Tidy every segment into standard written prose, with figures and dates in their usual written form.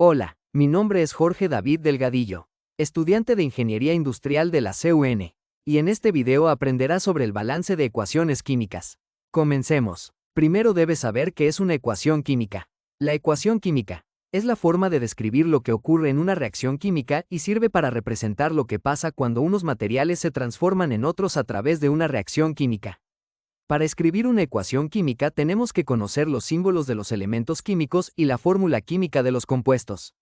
Hola, mi nombre es Jorge David Delgadillo, estudiante de Ingeniería Industrial de la CUN, y en este video aprenderás sobre el balance de ecuaciones químicas. Comencemos. Primero debes saber qué es una ecuación química. La ecuación química es la forma de describir lo que ocurre en una reacción química y sirve para representar lo que pasa cuando unos materiales se transforman en otros a través de una reacción química. Para escribir una ecuación química tenemos que conocer los símbolos de los elementos químicos y la fórmula química de los compuestos.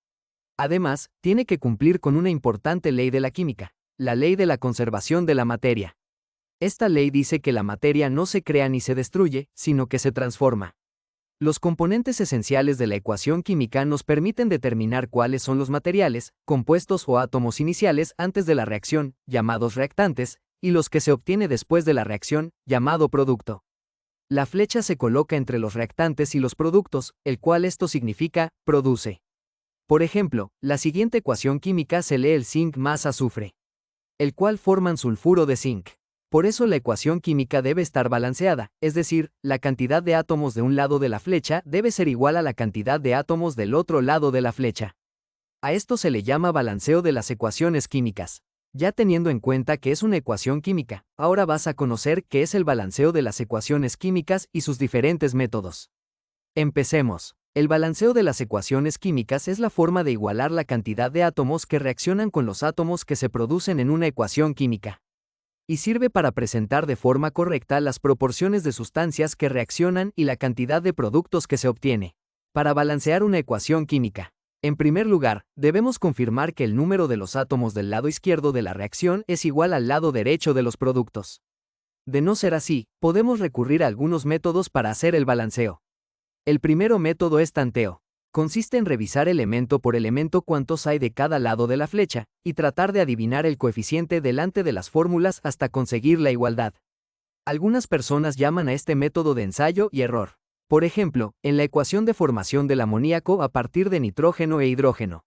Además, tiene que cumplir con una importante ley de la química, la ley de la conservación de la materia. Esta ley dice que la materia no se crea ni se destruye, sino que se transforma. Los componentes esenciales de la ecuación química nos permiten determinar cuáles son los materiales, compuestos o átomos iniciales antes de la reacción, llamados reactantes, y los que se obtiene después de la reacción, llamado producto. La flecha se coloca entre los reactantes y los productos, el cual esto significa, produce. Por ejemplo, la siguiente ecuación química se lee el zinc más azufre, el cual forman sulfuro de zinc. Por eso la ecuación química debe estar balanceada, es decir, la cantidad de átomos de un lado de la flecha debe ser igual a la cantidad de átomos del otro lado de la flecha. A esto se le llama balanceo de las ecuaciones químicas. Ya teniendo en cuenta que es una ecuación química, ahora vas a conocer qué es el balanceo de las ecuaciones químicas y sus diferentes métodos. Empecemos. El balanceo de las ecuaciones químicas es la forma de igualar la cantidad de átomos que reaccionan con los átomos que se producen en una ecuación química. Y sirve para presentar de forma correcta las proporciones de sustancias que reaccionan y la cantidad de productos que se obtiene. Para balancear una ecuación química, en primer lugar, debemos confirmar que el número de los átomos del lado izquierdo de la reacción es igual al lado derecho de los productos. De no ser así, podemos recurrir a algunos métodos para hacer el balanceo. El primero método es tanteo. Consiste en revisar elemento por elemento cuántos hay de cada lado de la flecha, y tratar de adivinar el coeficiente delante de las fórmulas hasta conseguir la igualdad. Algunas personas llaman a este método de ensayo y error. Por ejemplo, en la ecuación de formación del amoníaco a partir de nitrógeno e hidrógeno.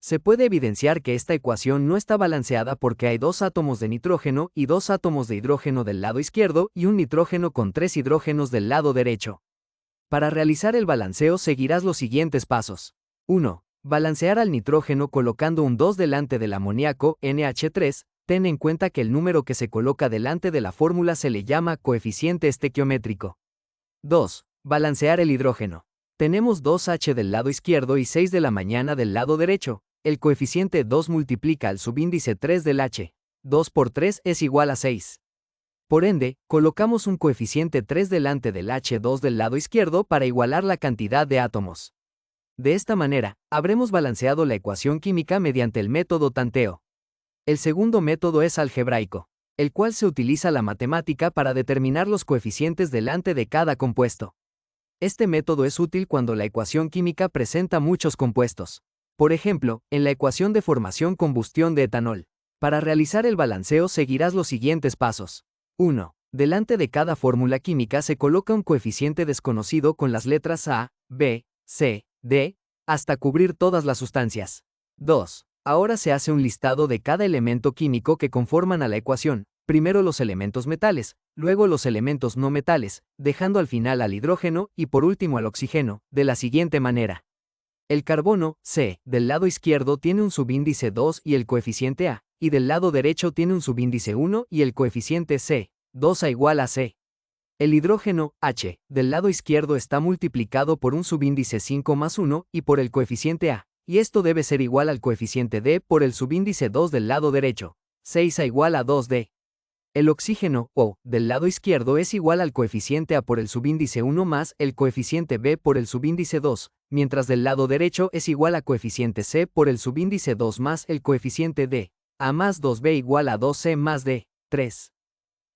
Se puede evidenciar que esta ecuación no está balanceada porque hay 2 átomos de nitrógeno y 2 átomos de hidrógeno del lado izquierdo y un nitrógeno con 3 hidrógenos del lado derecho. Para realizar el balanceo seguirás los siguientes pasos. 1. Balancear al nitrógeno colocando un 2 delante del amoníaco, NH3. Ten en cuenta que el número que se coloca delante de la fórmula se le llama coeficiente estequiométrico. 2. Balancear el hidrógeno. Tenemos 2H del lado izquierdo y 6 de la mañana del lado derecho. El coeficiente 2 multiplica al subíndice 3 del H. 2 por 3 es igual a 6. Por ende, colocamos un coeficiente 3 delante del H2 del lado izquierdo para igualar la cantidad de átomos. De esta manera, habremos balanceado la ecuación química mediante el método tanteo. El segundo método es algebraico, el cual se utiliza la matemática para determinar los coeficientes delante de cada compuesto. Este método es útil cuando la ecuación química presenta muchos compuestos. Por ejemplo, en la ecuación de formación-combustión de etanol. Para realizar el balanceo seguirás los siguientes pasos. 1. Delante de cada fórmula química se coloca un coeficiente desconocido con las letras A, B, C, D, hasta cubrir todas las sustancias. 2. Ahora se hace un listado de cada elemento químico que conforman a la ecuación. Primero los elementos metales, luego los elementos no metales, dejando al final al hidrógeno y por último al oxígeno, de la siguiente manera. El carbono, C, del lado izquierdo tiene un subíndice 2 y el coeficiente A, y del lado derecho tiene un subíndice 1 y el coeficiente C, 2A igual a C. El hidrógeno, H, del lado izquierdo está multiplicado por un subíndice 5 más 1 y por el coeficiente A, y esto debe ser igual al coeficiente D por el subíndice 2 del lado derecho, 6A igual a 2D. El oxígeno, O, del lado izquierdo es igual al coeficiente A por el subíndice 1 más el coeficiente B por el subíndice 2, mientras del lado derecho es igual a coeficiente C por el subíndice 2 más el coeficiente D, A más 2B igual a 2C más D, 3.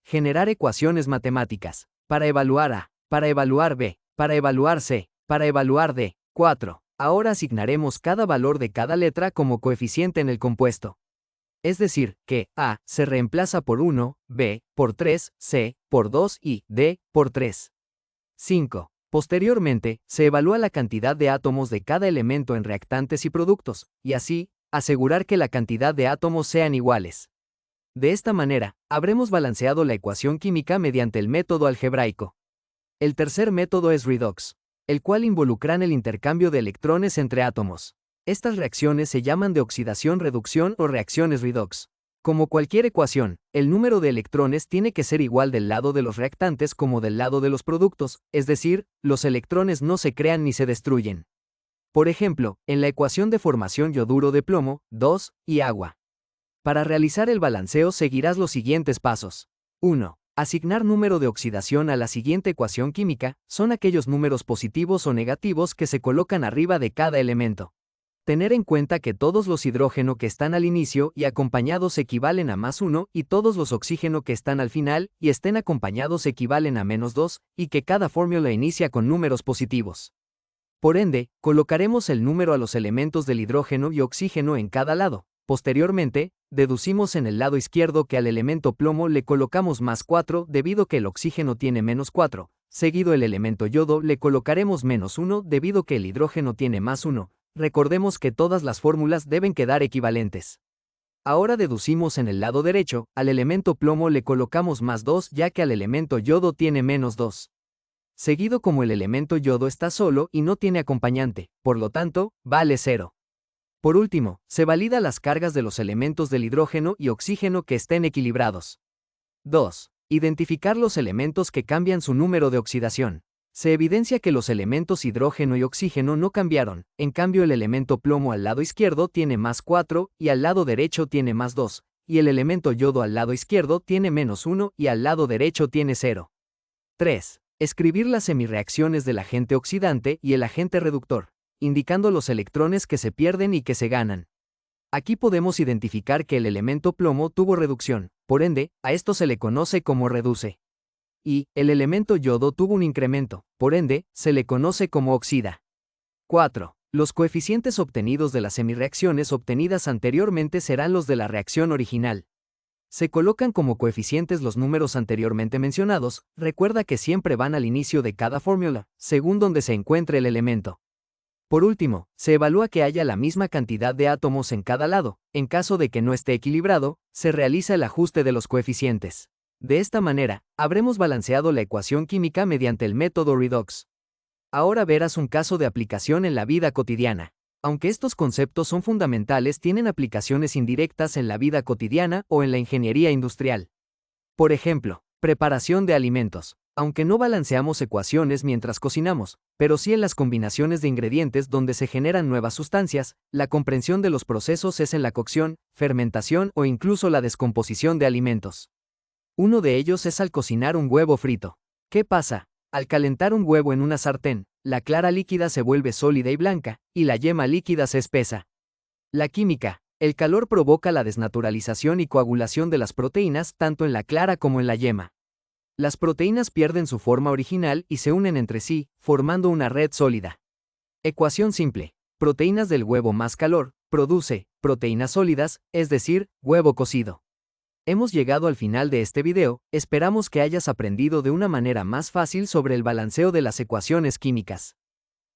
Generar ecuaciones matemáticas. Para evaluar A, para evaluar B, para evaluar C, para evaluar D, 4. Ahora asignaremos cada valor de cada letra como coeficiente en el compuesto. Es decir, que A se reemplaza por 1, B por 3, C por 2 y D por 3. 5. Posteriormente, se evalúa la cantidad de átomos de cada elemento en reactantes y productos, y así, asegurar que la cantidad de átomos sean iguales. De esta manera, habremos balanceado la ecuación química mediante el método algebraico. El tercer método es redox, el cual involucra el intercambio de electrones entre átomos. Estas reacciones se llaman de oxidación-reducción o reacciones redox. Como cualquier ecuación, el número de electrones tiene que ser igual del lado de los reactantes como del lado de los productos, es decir, los electrones no se crean ni se destruyen. Por ejemplo, en la ecuación de formación yoduro de plomo, 2, y agua. Para realizar el balanceo seguirás los siguientes pasos. 1. Asignar número de oxidación a la siguiente ecuación química, son aquellos números positivos o negativos que se colocan arriba de cada elemento. Tener en cuenta que todos los hidrógeno que están al inicio y acompañados equivalen a +1 y todos los oxígeno que están al final y estén acompañados equivalen a -2 y que cada fórmula inicia con números positivos. Por ende, colocaremos el número a los elementos del hidrógeno y oxígeno en cada lado. Posteriormente, deducimos en el lado izquierdo que al elemento plomo le colocamos +4 debido que el oxígeno tiene -4, seguido el elemento yodo le colocaremos -1 debido que el hidrógeno tiene +1. Recordemos que todas las fórmulas deben quedar equivalentes. Ahora deducimos en el lado derecho, al elemento plomo le colocamos +2 ya que al elemento yodo tiene -2. Seguido como el elemento yodo está solo y no tiene acompañante, por lo tanto, vale 0. Por último, se valida las cargas de los elementos del hidrógeno y oxígeno que estén equilibrados. 2. Identificar los elementos que cambian su número de oxidación. Se evidencia que los elementos hidrógeno y oxígeno no cambiaron, en cambio el elemento plomo al lado izquierdo tiene +4 y al lado derecho tiene +2, y el elemento yodo al lado izquierdo tiene -1 y al lado derecho tiene 0. 3. Escribir las semirreacciones del agente oxidante y el agente reductor, indicando los electrones que se pierden y que se ganan. Aquí podemos identificar que el elemento plomo tuvo reducción, por ende, a esto se le conoce como reduce. Y el elemento yodo tuvo un incremento, por ende, se le conoce como oxida. 4. Los coeficientes obtenidos de las semirreacciones obtenidas anteriormente serán los de la reacción original. Se colocan como coeficientes los números anteriormente mencionados, recuerda que siempre van al inicio de cada fórmula, según donde se encuentre el elemento. Por último, se evalúa que haya la misma cantidad de átomos en cada lado. En caso de que no esté equilibrado, se realiza el ajuste de los coeficientes. De esta manera, habremos balanceado la ecuación química mediante el método redox. Ahora verás un caso de aplicación en la vida cotidiana. Aunque estos conceptos son fundamentales, tienen aplicaciones indirectas en la vida cotidiana o en la ingeniería industrial. Por ejemplo, preparación de alimentos. Aunque no balanceamos ecuaciones mientras cocinamos, pero sí en las combinaciones de ingredientes donde se generan nuevas sustancias, la comprensión de los procesos es en la cocción, fermentación o incluso la descomposición de alimentos. Uno de ellos es al cocinar un huevo frito. ¿Qué pasa? Al calentar un huevo en una sartén, la clara líquida se vuelve sólida y blanca, y la yema líquida se espesa. La química. El calor provoca la desnaturalización y coagulación de las proteínas tanto en la clara como en la yema. Las proteínas pierden su forma original y se unen entre sí, formando una red sólida. Ecuación simple. Proteínas del huevo más calor, produce proteínas sólidas, es decir, huevo cocido. Hemos llegado al final de este video, esperamos que hayas aprendido de una manera más fácil sobre el balanceo de las ecuaciones químicas.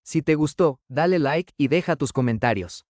Si te gustó, dale like y deja tus comentarios.